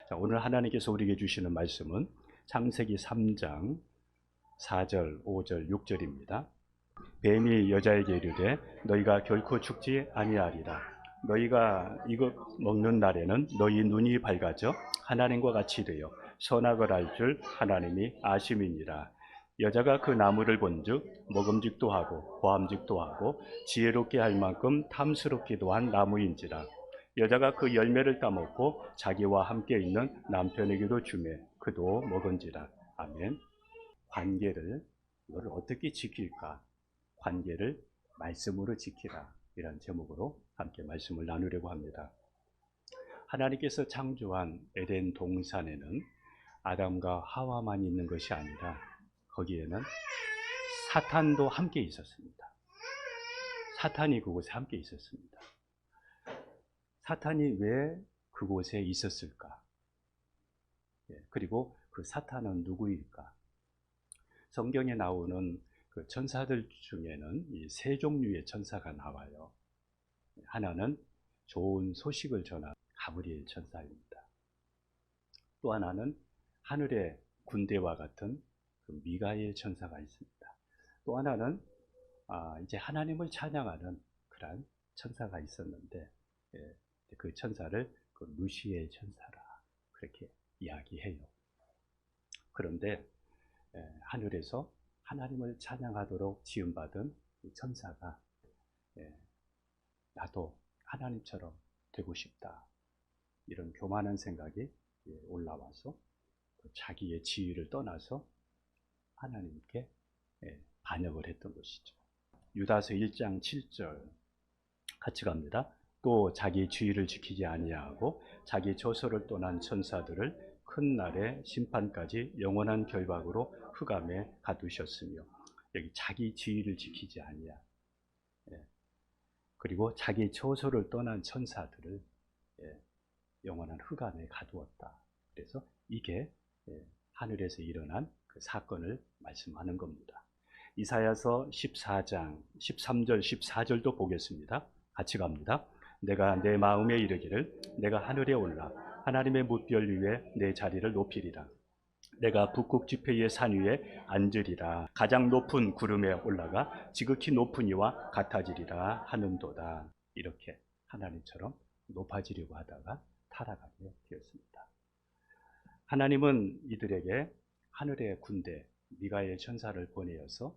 자, 오늘 하나님께서 우리에게 주시는 말씀은 창세기 3장 4절, 5절, 6절입니다. 뱀이 여자에게 이르되 너희가 결코 죽지 아니하리라. 너희가 이것 먹는 날에는 너희 눈이 밝아져 하나님과 같이 되어 선악을 알 줄 하나님이 아심이니라. 여자가 그 나무를 본즉 먹음직도 하고 보암직도 하고 지혜롭게 할 만큼 탐스럽기도 한 나무인지라. 여자가 그 열매를 따먹고 자기와 함께 있는 남편에게도 주매 그도 먹은지라. 아멘. 관계를 이거를 어떻게 지킬까? 관계를 말씀으로 지키라. 이런 제목으로 함께 말씀을 나누려고 합니다. 하나님께서 창조한 에덴 동산에는 아담과 하와만 있는 것이 아니라 거기에는 사탄도 함께 있었습니다. 사탄이 그곳에 함께 있었습니다. 사탄이 왜 그곳에 있었을까? 그리고 그 사탄은 누구일까? 성경에 나오는 그 천사들 중에는 이 세 종류의 천사가 나와요. 하나는 좋은 소식을 전하는 가브리엘 천사입니다. 또 하나는 하늘의 군대와 같은 그 미가엘 천사가 있습니다. 또 하나는 이제 하나님을 찬양하는 그런 천사가 있었는데 그 천사를 그 루시엘 천사라 그렇게 이야기해요. 그런데 하늘에서 하나님을 찬양하도록 지음받은 이 천사가 나도 하나님처럼 되고 싶다 이런 교만한 생각이 올라와서 자기의 지위를 떠나서 하나님께 반역을 했던 것이죠. 유다서 1장 7절 같이 갑니다. 또 자기 주의를 지키지 아니하고 자기 처소를 떠난 천사들을 큰 날의 심판까지 영원한 결박으로 흑암에 가두셨으며, 여기 자기 지위를 지키지 아니하, 그리고 자기 처소를 떠난 천사들을 영원한 흑암에 가두었다. 그래서 이게 하늘에서 일어난 그 사건을 말씀하는 겁니다. 이사야서 14장 13절 14절도 보겠습니다. 같이 갑니다. 내가 내 마음에 이르기를 내가 하늘에 올라 하나님의 뭇별 위에 내 자리를 높이리라. 내가 북극 지폐의 산 위에 앉으리라. 가장 높은 구름에 올라가 지극히 높은 이와 같아지리라 하는도다. 이렇게 하나님처럼 높아지려고 하다가 타락하게 되었습니다. 하나님은 이들에게 하늘의 군대 미가엘 천사를 보내어서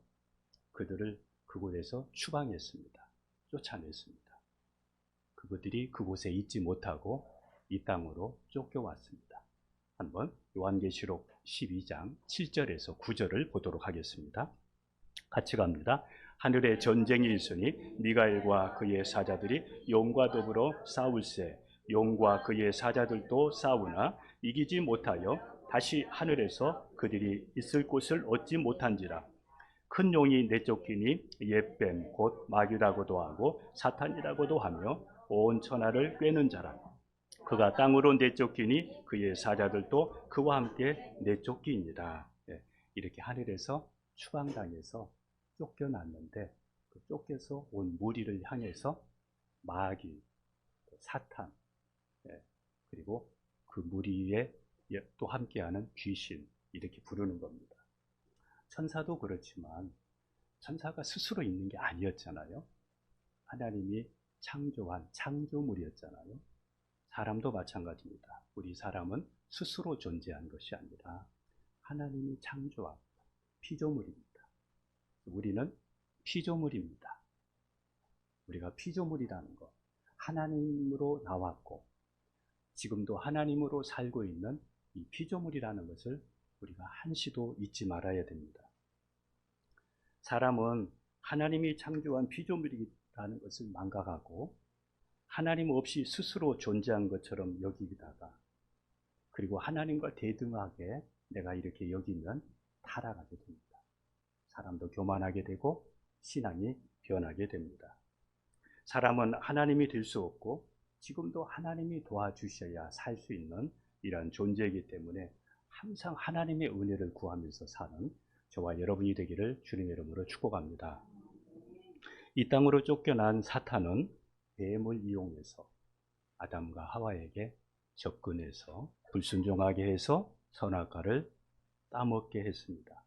그들을 그곳에서 추방했습니다. 쫓아냈습니다. 그들이 그곳에 있지 못하고 이 땅으로 쫓겨왔습니다. 한번 요한계시록 12장 7절에서 9절을 보도록 하겠습니다. 같이 갑니다. 하늘에 전쟁이 있으니 미가엘과 그의 사자들이 용과 더불어 싸울세. 용과 그의 사자들도 싸우나 이기지 못하여 다시 하늘에서 그들이 있을 곳을 얻지 못한지라. 큰 용이 내쫓기니 옛뱀 곧 마귀라고도 하고 사탄이라고도 하며 온 천하를 꿰는 자라. 그가 땅으로 내쫓기니 그의 사자들도 그와 함께 내쫓기니라. 이렇게 하늘에서 추방당해서 쫓겨났는데 그 쫓겨서 온 무리를 향해서 마귀, 사탄, 그리고 그 무리에 또 함께하는 귀신 이렇게 부르는 겁니다. 천사도 그렇지만 천사가 스스로 있는 게 아니었잖아요. 하나님이 창조한 창조물이었잖아요. 사람도 마찬가지입니다. 우리 사람은 스스로 존재한 것이 아니라 하나님이 창조한 피조물입니다. 우리는 피조물입니다. 우리가 피조물이라는 것, 하나님으로 나왔고 지금도 하나님으로 살고 있는 이 피조물이라는 것을 우리가 한시도 잊지 말아야 됩니다. 사람은 하나님이 창조한 피조물이라는 것을 망각하고 하나님 없이 스스로 존재한 것처럼 여기다가 그리고 하나님과 대등하게 내가 이렇게 여기면 타락하게 됩니다. 사람도 교만하게 되고 신앙이 변하게 됩니다. 사람은 하나님이 될 수 없고 지금도 하나님이 도와주셔야 살 수 있는 이러한 존재이기 때문에 항상 하나님의 은혜를 구하면서 사는 저와 여러분이 되기를 주님의 이름으로 축복합니다. 이 땅으로 쫓겨난 사탄은 뱀을 이용해서 아담과 하와에게 접근해서 불순종하게 해서 선악과를 따먹게 했습니다.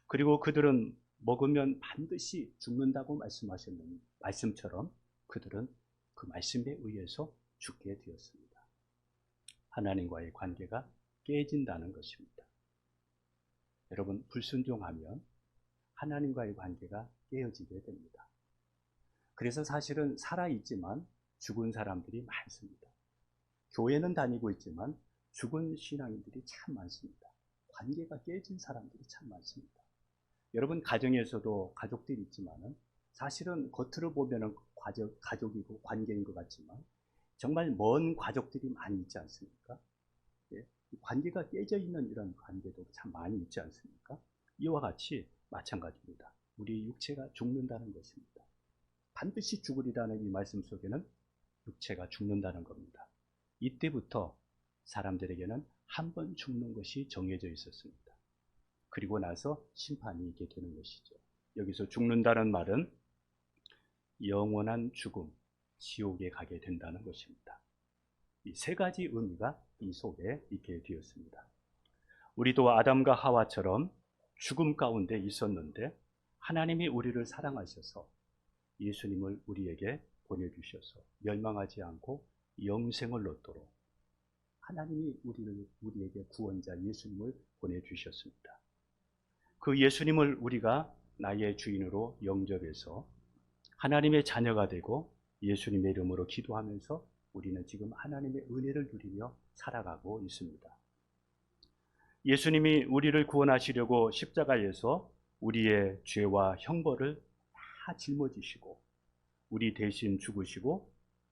그리고 그들은 먹으면 반드시 죽는다고 말씀하셨는 말씀처럼 그들은 그 말씀에 의해서 죽게 되었습니다. 하나님과의 관계가 깨진다는 것입니다. 여러분, 불순종하면 하나님과의 관계가 깨어지게 됩니다. 그래서 사실은 살아있지만 죽은 사람들이 많습니다. 교회는 다니고 있지만 죽은 신앙인들이 참 많습니다. 관계가 깨진 사람들이 참 많습니다. 여러분, 가정에서도 가족들이 있지만은 사실은 겉으로 보면은 가족이고 관계인 것 같지만 정말 먼 가족들이 많이 있지 않습니까? 예, 관계가 깨져 있는 이런 관계도 참 많이 있지 않습니까? 이와 같이 마찬가지입니다. 우리 육체가 죽는다는 것입니다. 반드시 죽으리라는 이 말씀 속에는 육체가 죽는다는 겁니다. 이때부터 사람들에게는 한 번 죽는 것이 정해져 있었습니다. 그리고 나서 심판이 있게 되는 것이죠. 여기서 죽는다는 말은 영원한 죽음, 지옥에 가게 된다는 것입니다. 이 세 가지 의미가 이 속에 있게 되었습니다. 우리도 아담과 하와처럼 죽음 가운데 있었는데 하나님이 우리를 사랑하셔서 예수님을 우리에게 보내주셔서 멸망하지 않고 영생을 얻도록 하나님이 우리에게 구원자 예수님을 보내주셨습니다. 그 예수님을 우리가 나의 주인으로 영접해서 하나님의 자녀가 되고 예수님의 이름으로 기도하면서 우리는 지금 하나님의 은혜를 누리며 살아가고 있습니다. 예수님이 우리를 구원하시려고 십자가에서 우리의 죄와 형벌을 다 짊어지시고 우리 대신 죽으시고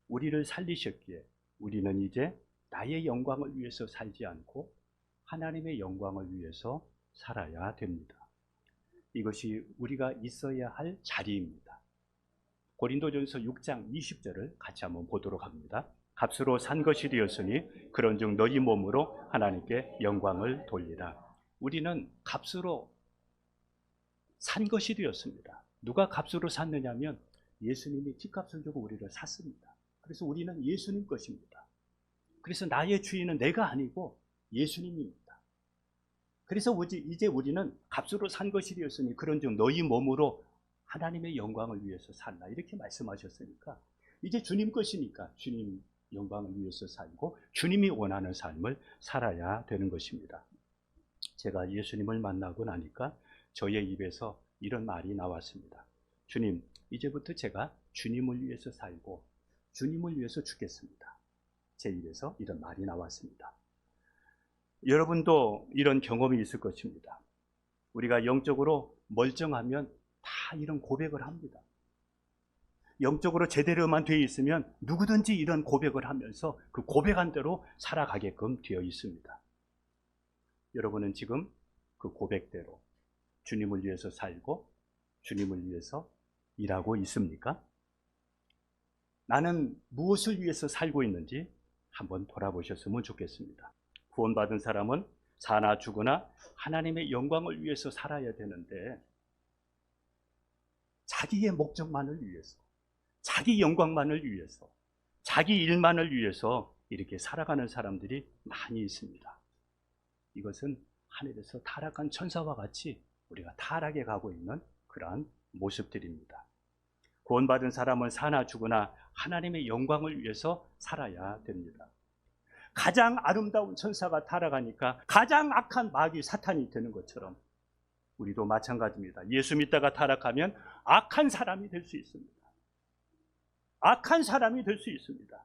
우리를 살리셨기에 우리는 이제 나의 영광을 위해서 살지 않고 하나님의 영광을 위해서 살아야 됩니다. 이것이 우리가 있어야 할 자리입니다. 고린도전서 6장 20절을 같이 한번 보도록 합니다. 값으로 산 것이 되었으니 그런즉 너희 몸으로 하나님께 영광을 돌리라. 우리는 값으로 산 것이 되었습니다. 누가 값으로 샀느냐면 예수님이 핏값을 주고 우리를 샀습니다. 그래서 우리는 예수님 것입니다. 그래서 나의 주인은 내가 아니고 예수님입니다. 그래서 이제 우리는 값으로 산 것이 되었으니 그런즉 너희 몸으로 하나님의 영광을 위해서 살라 이렇게 말씀하셨으니까 이제 주님 것이니까 주님 영광을 위해서 살고 주님이 원하는 삶을 살아야 되는 것입니다. 제가 예수님을 만나고 나니까 저의 입에서 이런 말이 나왔습니다. 주님, 이제부터 제가 주님을 위해서 살고 주님을 위해서 죽겠습니다. 제 입에서 이런 말이 나왔습니다. 여러분도 이런 경험이 있을 것입니다. 우리가 영적으로 멀쩡하면 다 이런 고백을 합니다. 영적으로 제대로만 되어 있으면 누구든지 이런 고백을 하면서 그 고백한 대로 살아가게끔 되어 있습니다. 여러분은 지금 그 고백대로 주님을 위해서 살고 주님을 위해서 일하고 있습니까? 나는 무엇을 위해서 살고 있는지 한번 돌아보셨으면 좋겠습니다. 구원받은 사람은 사나 죽으나 하나님의 영광을 위해서 살아야 되는데 자기의 목적만을 위해서, 자기 영광만을 위해서, 자기 일만을 위해서 이렇게 살아가는 사람들이 많이 있습니다. 이것은 하늘에서 타락한 천사와 같이 우리가 타락해 가고 있는 그러한 모습들입니다. 구원받은 사람은 사나 죽으나 하나님의 영광을 위해서 살아야 됩니다. 가장 아름다운 천사가 타락하니까 가장 악한 마귀 사탄이 되는 것처럼 우리도 마찬가지입니다. 예수 믿다가 타락하면 악한 사람이 될 수 있습니다. 악한 사람이 될 수 있습니다.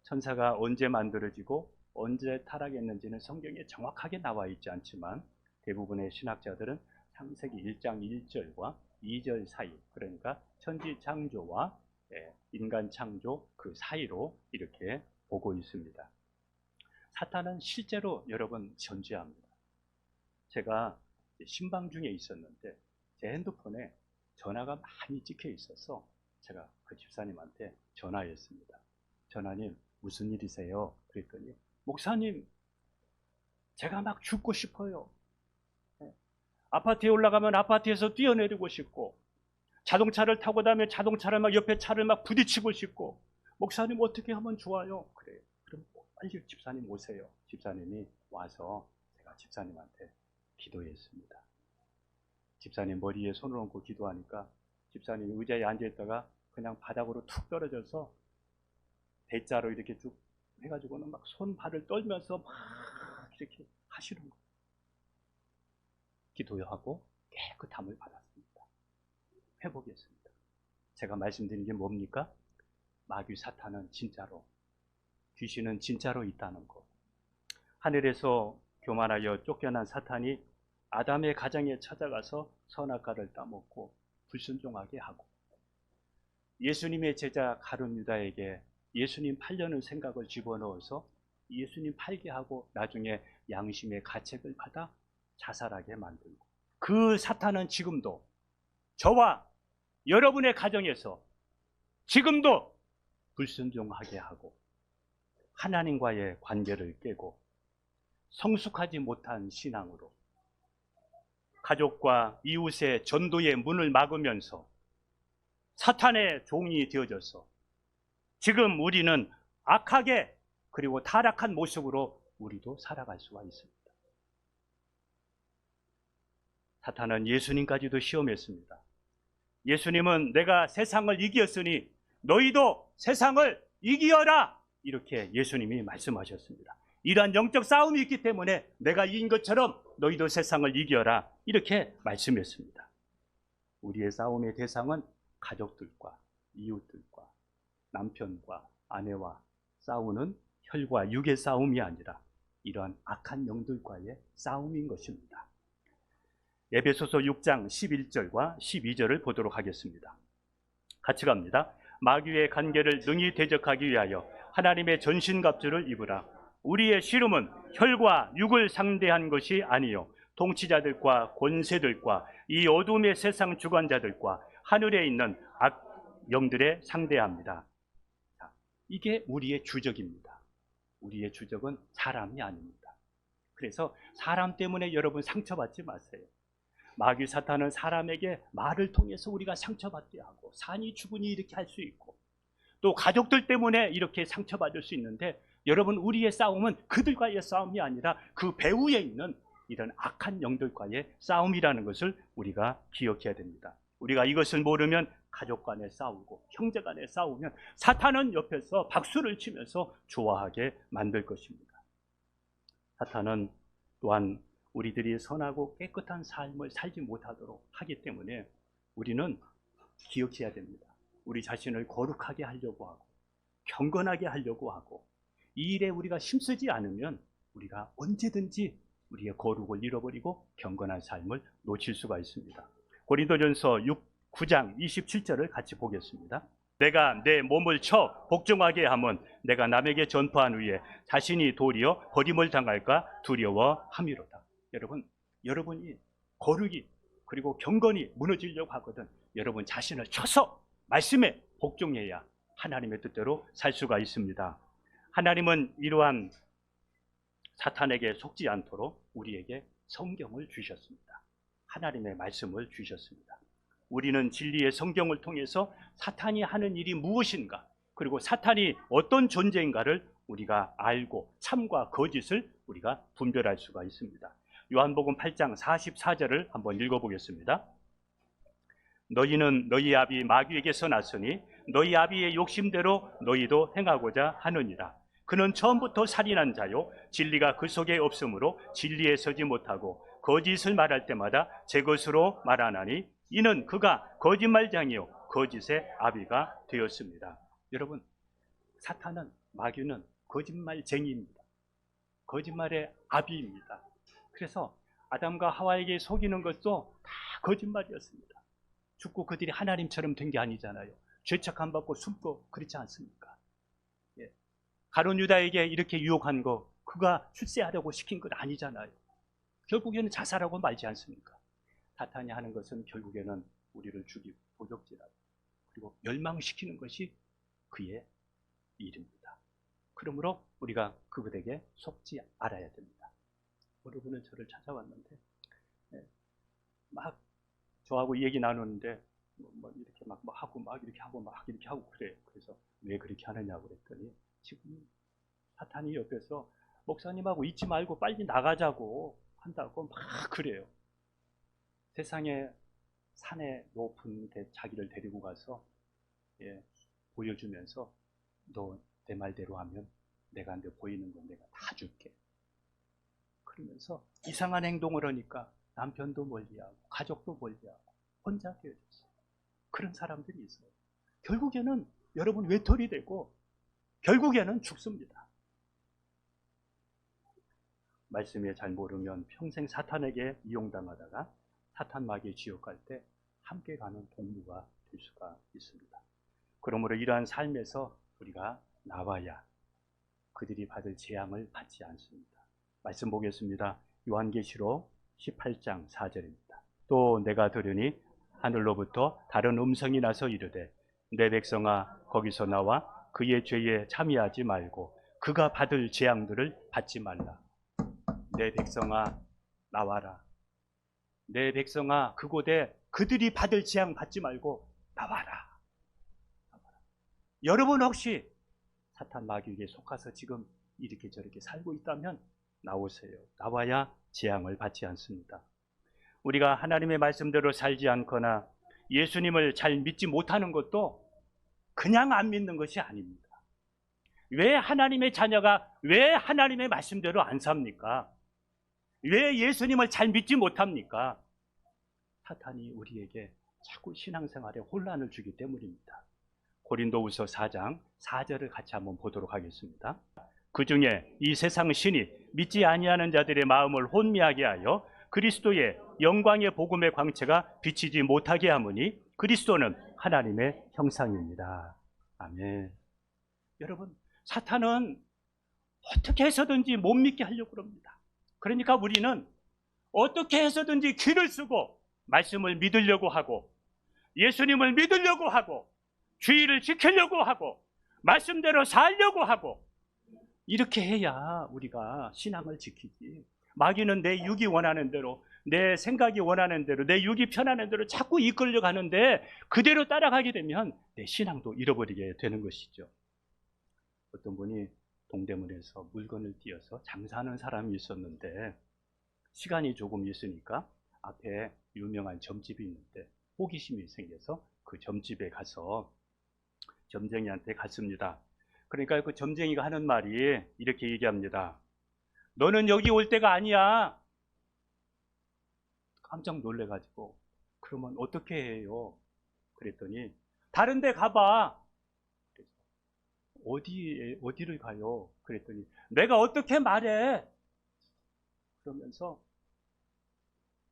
천사가 언제 만들어지고 언제 타락했는지는 성경에 정확하게 나와 있지 않지만 대부분의 신학자들은 창세기 1장 1절과 2절 사이, 그러니까 천지 창조와 인간 창조 그 사이로 이렇게 보고 있습니다. 사탄은 실제로 여러분 존재합니다. 제가 신방 중에 있었는데 제 핸드폰에 전화가 많이 찍혀 있어서 제가 그 집사님한테 전화했습니다. 전화님, 무슨 일이세요? 그랬더니 목사님, 제가 막 죽고 싶어요. 아파트에 올라가면 아파트에서 뛰어내리고 싶고 자동차를 타고 다니면 자동차를 막 옆에 차를 막 부딪히고 싶고 목사님 어떻게 하면 좋아요? 그래요. 그럼 빨리 집사님 오세요. 집사님이 와서 제가 집사님한테 기도했습니다. 집사님 머리에 손을 얹고 기도하니까 집사님이 의자에 앉아있다가 그냥 바닥으로 툭 떨어져서 대자로 이렇게 쭉 해가지고는 막 손발을 떨면서 막 이렇게 하시는 거예요. 기도하고 깨끗함을 받았습니다. 회복했습니다. 제가 말씀드린 게 뭡니까? 마귀 사탄은 진짜로, 귀신은 진짜로 있다는 것. 하늘에서 교만하여 쫓겨난 사탄이 아담의 가정에 찾아가서 선악과를 따먹고 불순종하게 하고, 예수님의 제자 가룟 유다에게 예수님 팔려는 생각을 집어넣어서 예수님 팔게 하고 나중에 양심의 가책을 받아 자살하게 만들고, 그 사탄은 지금도 저와 여러분의 가정에서 지금도 불순종하게 하고 하나님과의 관계를 깨고 성숙하지 못한 신앙으로 가족과 이웃의 전도의 문을 막으면서 사탄의 종이 되어져서 지금 우리는 악하게 그리고 타락한 모습으로 우리도 살아갈 수가 있습니다. 사탄은 예수님까지도 시험했습니다. 예수님은 내가 세상을 이겼으니 너희도 세상을 이기어라, 이렇게 예수님이 말씀하셨습니다. 이러한 영적 싸움이 있기 때문에 내가 이긴 것처럼 너희도 세상을 이기어라, 이렇게 말씀했습니다. 우리의 싸움의 대상은 가족들과 이웃들과 남편과 아내와 싸우는 혈과 육의 싸움이 아니라 이러한 악한 영들과의 싸움인 것입니다. 에베소서 6장 11절과 12절을 보도록 하겠습니다. 같이 갑니다. 마귀의 관계를 능히 대적하기 위하여 하나님의 전신갑주를 입으라. 우리의 씨름은 혈과 육을 상대한 것이 아니요 통치자들과 권세들과 이 어둠의 세상 주관자들과 하늘에 있는 악 영들에 상대합니다. 이게 우리의 주적입니다. 우리의 주적은 사람이 아닙니다. 그래서 사람 때문에 여러분 상처받지 마세요. 마귀 사탄은 사람에게 말을 통해서 우리가 상처받게 하고 산이 죽으니 이렇게 할 수 있고 또 가족들 때문에 이렇게 상처받을 수 있는데, 여러분 우리의 싸움은 그들과의 싸움이 아니라 그 배후에 있는 이런 악한 영들과의 싸움이라는 것을 우리가 기억해야 됩니다. 우리가 이것을 모르면 가족 간에 싸우고 형제 간에 싸우면 사탄은 옆에서 박수를 치면서 좋아하게 만들 것입니다. 사탄은 또한 우리들이 선하고 깨끗한 삶을 살지 못하도록 하기 때문에 우리는 기억해야 됩니다. 우리 자신을 거룩하게 하려고 하고 경건하게 하려고 하고 이 일에 우리가 힘쓰지 않으면 우리가 언제든지 우리의 거룩을 잃어버리고 경건한 삶을 놓칠 수가 있습니다. 고린도전서 9장 27절을 같이 보겠습니다. 내가 내 몸을 쳐 복종하게 하면 내가 남에게 전파한 후에 자신이 도리어 버림을 당할까 두려워함이로다. 여러분이 거룩이 그리고 경건이 무너지려고 하거든 여러분 자신을 쳐서 말씀에 복종해야 하나님의 뜻대로 살 수가 있습니다. 하나님은 이러한 사탄에게 속지 않도록 우리에게 성경을 주셨습니다. 하나님의 말씀을 주셨습니다. 우리는 진리의 성경을 통해서 사탄이 하는 일이 무엇인가, 그리고 사탄이 어떤 존재인가를 우리가 알고 참과 거짓을 우리가 분별할 수가 있습니다. 요한복음 8장 44절을 한번 읽어보겠습니다. 너희는 너희 아비 마귀에게서 났으니 너희 아비의 욕심대로 너희도 행하고자 하느니라. 그는 처음부터 살인한 자요 진리가 그 속에 없으므로 진리에 서지 못하고 거짓을 말할 때마다 제 것으로 말하나니 이는 그가 거짓말장이요 거짓의 아비가 되었습니다. 여러분, 사탄은 마귀는 거짓말쟁이입니다. 거짓말의 아비입니다. 그래서 아담과 하와에게 속이는 것도 다 거짓말이었습니다. 죽고 그들이 하나님처럼 된 게 아니잖아요. 죄책감 받고 숨고 그렇지 않습니까? 예. 가룟 유다에게 이렇게 유혹한 거 그가 출세하려고 시킨 건 아니잖아요. 결국에는 자살하고 말지 않습니까? 사탄이 하는 것은 결국에는 우리를 죽이고 도적질하고 그리고 멸망시키는 것이 그의 일입니다. 그러므로 우리가 그들에게 속지 알아야 됩니다. 여러분은 저를 찾아왔는데 막 저하고 얘기 나누는데 이렇게 막 하고 막 이렇게 하고 막 이렇게 하고 그래요. 그래서 왜 그렇게 하느냐고 그랬더니 지금 사탄이 옆에서 목사님하고 있지 말고 빨리 나가자고 한다고 막 그래요. 세상에 산에 높은 데 자기를 데리고 가서 보여주면서 너 내 말대로 하면 내가 너 보이는 건 내가 다 줄게. 그러면서 이상한 행동을 하니까 남편도 멀리하고 가족도 멀리하고 혼자 되어졌어요. 그런 사람들이 있어요. 결국에는 여러분 외톨이 되고 결국에는 죽습니다. 말씀에 잘 모르면 평생 사탄에게 이용당하다가 사탄 마귀의 지옥 갈 때 함께 가는 동무가 될 수가 있습니다. 그러므로 이러한 삶에서 우리가 나와야 그들이 받을 재앙을 받지 않습니다. 말씀 보겠습니다. 요한계시록 18장 4절입니다. 또 내가 들으니 하늘로부터 다른 음성이 나서 이르되 내 백성아 거기서 나와 그의 죄에 참여하지 말고 그가 받을 재앙들을 받지 말라. 내 백성아 나와라. 내 백성아 그곳에 그들이 받을 재앙 받지 말고 나와라. 여러분 혹시 사탄 마귀에게 속아서 지금 이렇게 저렇게 살고 있다면 나오세요. 나와야 재앙을 받지 않습니다. 우리가 하나님의 말씀대로 살지 않거나 예수님을 잘 믿지 못하는 것도 그냥 안 믿는 것이 아닙니다. 왜 하나님의 자녀가 왜 하나님의 말씀대로 안 삽니까? 왜 예수님을 잘 믿지 못합니까? 사탄이 우리에게 자꾸 신앙생활에 혼란을 주기 때문입니다. 고린도후서 4장 4절을 같이 한번 보도록 하겠습니다. 그 중에 이 세상 신이 믿지 아니하는 자들의 마음을 혼미하게 하여 그리스도의 영광의 복음의 광채가 비치지 못하게 하므니 그리스도는 하나님의 형상입니다. 아멘. 여러분, 사탄은 어떻게 해서든지 못 믿게 하려고 합니다. 그러니까 우리는 어떻게 해서든지 귀를 쓰고 말씀을 믿으려고 하고 예수님을 믿으려고 하고 주의를 지키려고 하고 말씀대로 살려고 하고 이렇게 해야 우리가 신앙을 지키지. 마귀는 내 육이 원하는 대로 내 생각이 원하는 대로 내 육이 편하는 대로 자꾸 이끌려 가는데 그대로 따라가게 되면 내 신앙도 잃어버리게 되는 것이죠. 어떤 분이 동대문에서 물건을 띄어서 장사하는 사람이 있었는데 시간이 조금 있으니까 앞에 유명한 점집이 있는데 호기심이 생겨서 그 점집에 가서 점쟁이한테 갔습니다. 그러니까 그 점쟁이가 하는 말이 이렇게 얘기합니다. 너는 여기 올 때가 아니야. 깜짝 놀래가지고 그러면 어떻게 해요? 그랬더니 다른 데 가봐. 어디를 가요? 그랬더니 내가 어떻게 말해? 그러면서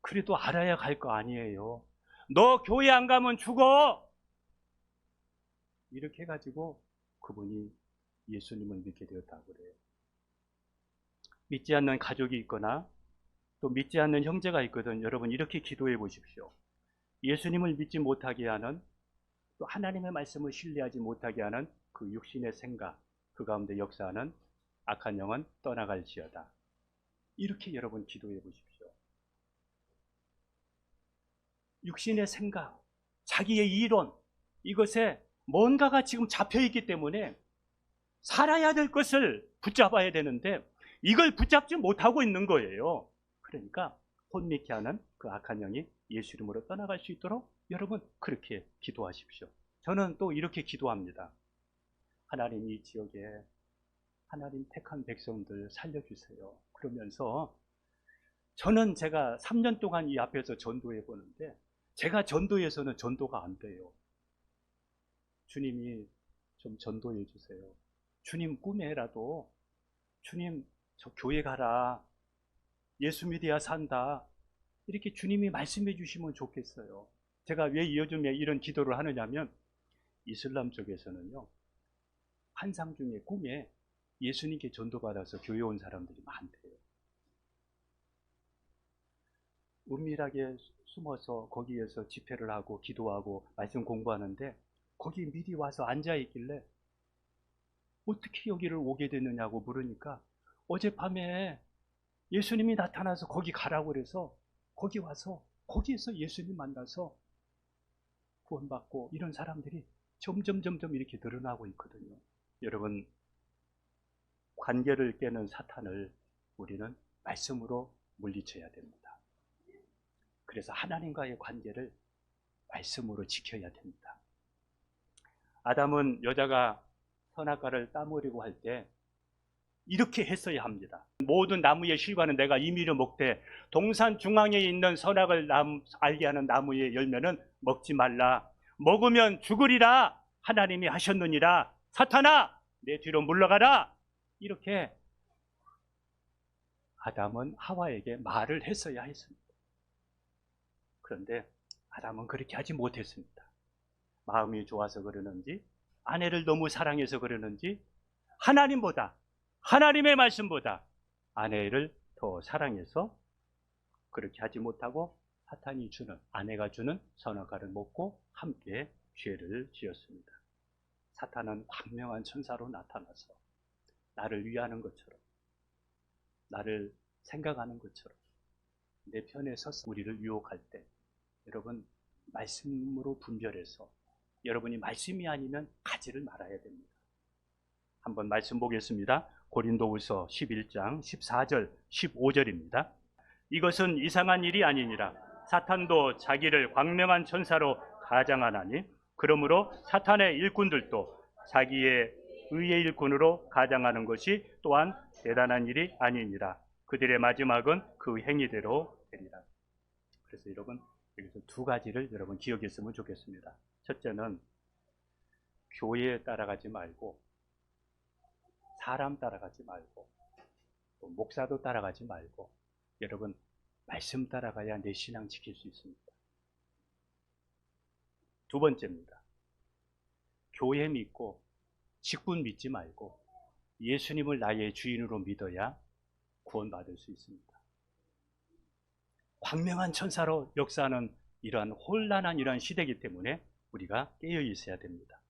그래도 알아야 갈 거 아니에요. 너 교회 안 가면 죽어. 이렇게 해가지고 그분이 예수님을 믿게 되었다고 그래요. 믿지 않는 가족이 있거나 또 믿지 않는 형제가 있거든. 여러분 이렇게 기도해 보십시오. 예수님을 믿지 못하게 하는 또 하나님의 말씀을 신뢰하지 못하게 하는 그 육신의 생각, 그 가운데 역사하는 악한 영은 떠나갈지어다. 이렇게 여러분 기도해 보십시오. 육신의 생각, 자기의 이론, 이것에 뭔가가 지금 잡혀있기 때문에 살아야 될 것을 붙잡아야 되는데 이걸 붙잡지 못하고 있는 거예요. 그러니까 혼미케 하는 그 악한 영이 예수 이름으로 떠나갈 수 있도록 여러분 그렇게 기도하십시오. 저는 또 이렇게 기도합니다. 하나님 이 지역에 하나님 택한 백성들 살려주세요. 그러면서 저는 제가 3년 동안 이 앞에서 전도해 보는데 제가 전도해서는 전도가 안 돼요. 주님이 좀 전도해 주세요. 주님 꿈에라도 주님 저 교회 가라. 예수 믿어야 산다. 이렇게 주님이 말씀해 주시면 좋겠어요. 제가 왜 요즘에 이런 기도를 하느냐면 이슬람 쪽에서는요. 환상 중에 꿈에 예수님께 전도받아서 교회 온 사람들이 많대요. 은밀하게 숨어서 거기에서 집회를 하고 기도하고 말씀 공부하는데 거기 미리 와서 앉아 있길래 어떻게 여기를 오게 됐느냐고 물으니까 어젯밤에 예수님이 나타나서 거기 가라고 그래서 거기 와서 거기에서 예수님 만나서 구원받고 이런 사람들이 점점 이렇게 늘어나고 있거든요. 여러분 관계를 깨는 사탄을 우리는 말씀으로 물리쳐야 됩니다. 그래서 하나님과의 관계를 말씀으로 지켜야 됩니다. 아담은 여자가 선악과를 따먹으려고 할 때 이렇게 했어야 합니다. 모든 나무의 실과는 내가 임의로 먹되 동산 중앙에 있는 선악을 알게 하는 나무의 열매는 먹지 말라. 먹으면 죽으리라. 하나님이 하셨느니라. 사탄아, 내 뒤로 물러가라. 이렇게 아담은 하와에게 말을 했어야 했습니다. 그런데 아담은 그렇게 하지 못했습니다. 마음이 좋아서 그러는지, 아내를 너무 사랑해서 그러는지, 하나님보다, 하나님의 말씀보다 아내를 더 사랑해서 그렇게 하지 못하고 사탄이 주는, 아내가 주는 선악과를 먹고 함께 죄를 지었습니다. 사탄은 광명한 천사로 나타나서 나를 위하는 것처럼, 나를 생각하는 것처럼 내 편에 서서 우리를 유혹할 때 여러분 말씀으로 분별해서 여러분이 말씀이 아니면 가지를 말아야 됩니다. 한번 말씀 보겠습니다. 고린도후서 11장 14절 15절입니다. 이것은 이상한 일이 아니니라. 사탄도 자기를 광명한 천사로 가장하나니 그러므로 사탄의 일꾼들도 자기의 의의 일꾼으로 가장하는 것이 또한 대단한 일이 아니니라. 그들의 마지막은 그 행위대로 되리라. 그래서 여러분 여기서 두 가지를 여러분 기억했으면 좋겠습니다. 첫째는 교회에 따라가지 말고, 사람 따라가지 말고, 또 목사도 따라가지 말고, 여러분 말씀 따라가야 내 신앙 지킬 수 있습니다. 두 번째입니다. 교회 믿고 직분 믿지 말고 예수님을 나의 주인으로 믿어야 구원받을 수 있습니다. 광명한 천사로 역사하는 이러한 혼란한 이러한 시대이기 때문에 우리가 깨어 있어야 됩니다.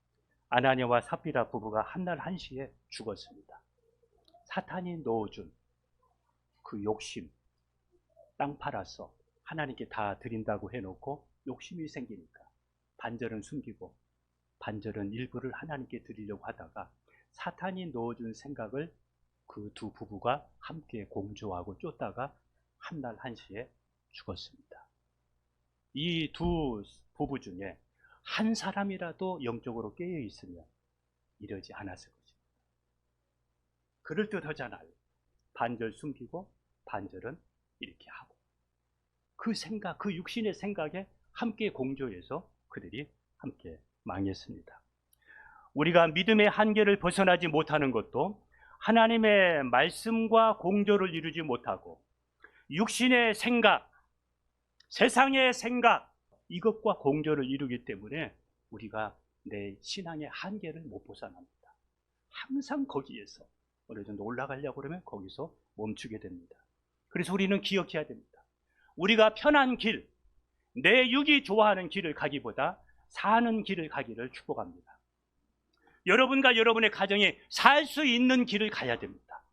아나니아와 삽비라 부부가 한날 한시에 죽었습니다. 사탄이 넣어준 그 욕심, 땅 팔아서 하나님께 다 드린다고 해놓고 욕심이 생기니까 반절은 숨기고 반절은 일부를 하나님께 드리려고 하다가 사탄이 넣어준 생각을 그 두 부부가 함께 공조하고 쫓다가 한날 한시에 죽었습니다. 이 두 부부 중에 한 사람이라도 영적으로 깨어 있으면 이러지 않았을 것입니다. 그럴듯하잖아요. 반절 숨기고 반절은 이렇게 하고, 그 생각, 그 육신의 생각에 함께 공조해서 그들이 함께 망했습니다. 우리가 믿음의 한계를 벗어나지 못하는 것도 하나님의 말씀과 공조를 이루지 못하고 육신의 생각, 세상의 생각, 이것과 공조를 이루기 때문에 우리가 내 신앙의 한계를 못 벗어납니다. 항상 거기에서 어느 정도 올라가려고 그러면 거기서 멈추게 됩니다. 그래서 우리는 기억해야 됩니다. 우리가 편한 길, 내 육이 좋아하는 길을 가기보다 사는 길을 가기를 축복합니다. 여러분과 여러분의 가정이 살 수 있는 길을 가야 됩니다.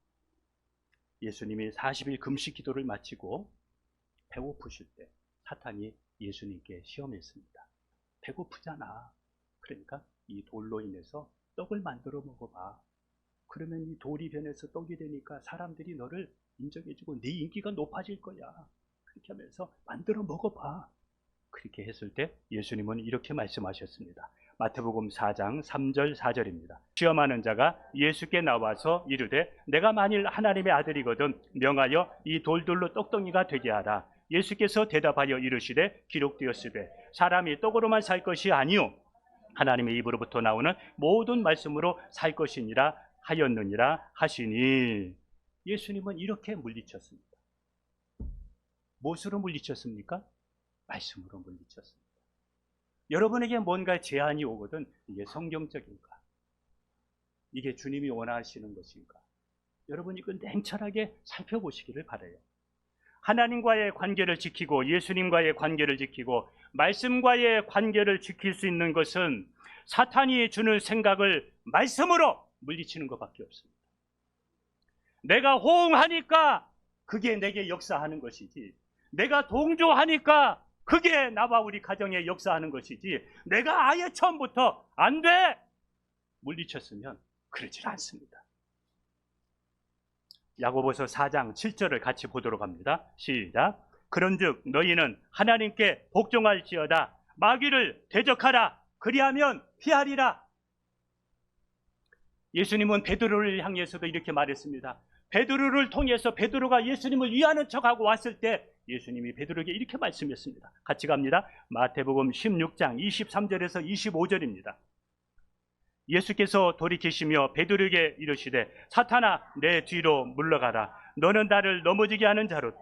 예수님이 40일 금식 기도를 마치고 배고프실 때 사탄이 예수님께 시험했습니다. 배고프잖아. 그러니까 이 돌로 인해서 떡을 만들어 먹어봐. 그러면 이 돌이 변해서 떡이 되니까 사람들이 너를 인정해주고 네 인기가 높아질 거야. 그렇게 하면서 만들어 먹어봐. 그렇게 했을 때 예수님은 이렇게 말씀하셨습니다. 마태복음 4장 3절 4절입니다. 시험하는 자가 예수께 나와서 이르되 내가 만일 하나님의 아들이거든 명하여 이 돌들로 떡덩이가 되게 하라. 예수께서 대답하여 이르시되 기록되었으되 사람이 떡으로만 살 것이 아니요 하나님의 입으로부터 나오는 모든 말씀으로 살 것이니라 하였느니라 하시니. 예수님은 이렇게 물리쳤습니다. 무엇으로 물리쳤습니까? 말씀으로 물리쳤습니다. 여러분에게 뭔가 제안이 오거든 이게 성경적인가? 이게 주님이 원하시는 것인가? 여러분이 그 냉철하게 살펴보시기를 바라요. 하나님과의 관계를 지키고 예수님과의 관계를 지키고 말씀과의 관계를 지킬 수 있는 것은 사탄이 주는 생각을 말씀으로 물리치는 것밖에 없습니다. 내가 호응하니까 그게 내게 역사하는 것이지, 내가 동조하니까 그게 나와 우리 가정에 역사하는 것이지, 내가 아예 처음부터 안 돼! 물리쳤으면 그러질 않습니다. 야고보서 4장 7절을 같이 보도록 합니다. 시작. 그런즉 너희는 하나님께 복종할지어다. 마귀를 대적하라. 그리하면 피하리라. 예수님은 베드로를 향해서도 이렇게 말했습니다. 베드로를 통해서 베드로가 예수님을 위하는 척하고 왔을 때 예수님이 베드로에게 이렇게 말씀했습니다. 같이 갑니다. 마태복음 16장 23절에서 25절입니다. 예수께서 돌이키시며 베드로에게 이르시되 사탄아 내 뒤로 물러가라. 너는 나를 넘어지게 하는 자로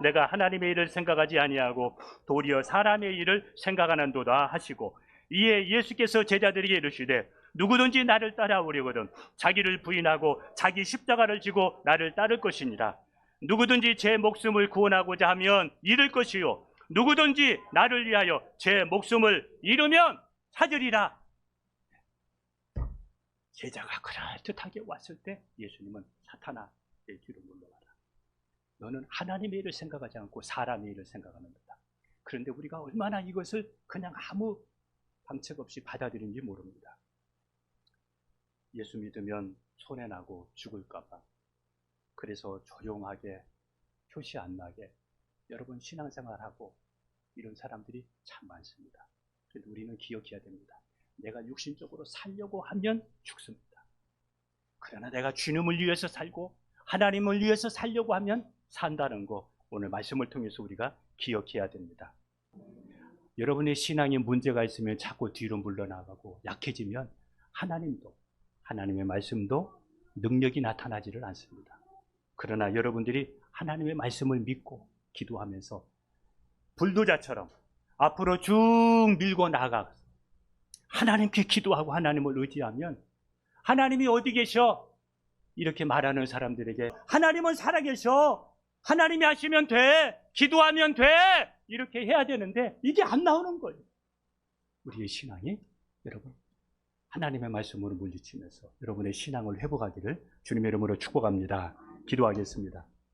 내가 하나님의 일을 생각하지 아니하고 도리어 사람의 일을 생각하는도다 하시고, 이에 예수께서 제자들에게 이르시되 누구든지 나를 따라오려거든 자기를 부인하고 자기 십자가를 지고 나를 따를 것이니라. 누구든지 제 목숨을 구원하고자 하면 잃을 것이요 누구든지 나를 위하여 제 목숨을 잃으면 찾으리라. 제자가 그럴듯하게 왔을 때 예수님은 사탄아 내 뒤로 물러가라. 너는 하나님의 일을 생각하지 않고 사람의 일을 생각하는 거다. 그런데 우리가 얼마나 이것을 그냥 아무 방책 없이 받아들인지 모릅니다. 예수 믿으면 손해나고 죽을까 봐 그래서 조용하게 표시 안 나게 여러분 신앙생활하고 이런 사람들이 참 많습니다. 그런데 우리는 기억해야 됩니다. 내가 육신적으로 살려고 하면 죽습니다. 그러나 내가 주님을 위해서 살고 하나님을 위해서 살려고 하면 산다는 거 오늘 말씀을 통해서 우리가 기억해야 됩니다. 여러분의 신앙에 문제가 있으면 자꾸 뒤로 물러나가고 약해지면 하나님의 말씀도 능력이 나타나지를 않습니다. 그러나 여러분들이 하나님의 말씀을 믿고 기도하면서 불도자처럼 앞으로 쭉 밀고 나가서 하나님께 기도하고 하나님을 의지하면 하나님이 어디 계셔? 이렇게 말하는 사람들에게 하나님은 살아계셔. 하나님이 하시면 돼. 기도하면 돼. 이렇게 해야 되는데 이게 안 나오는 거예요. 우리의 신앙이 여러분 하나님의 말씀으로 물리치면서 여러분의 신앙을 회복하기를 주님의 이름으로 축복합니다. 기도하겠습니다.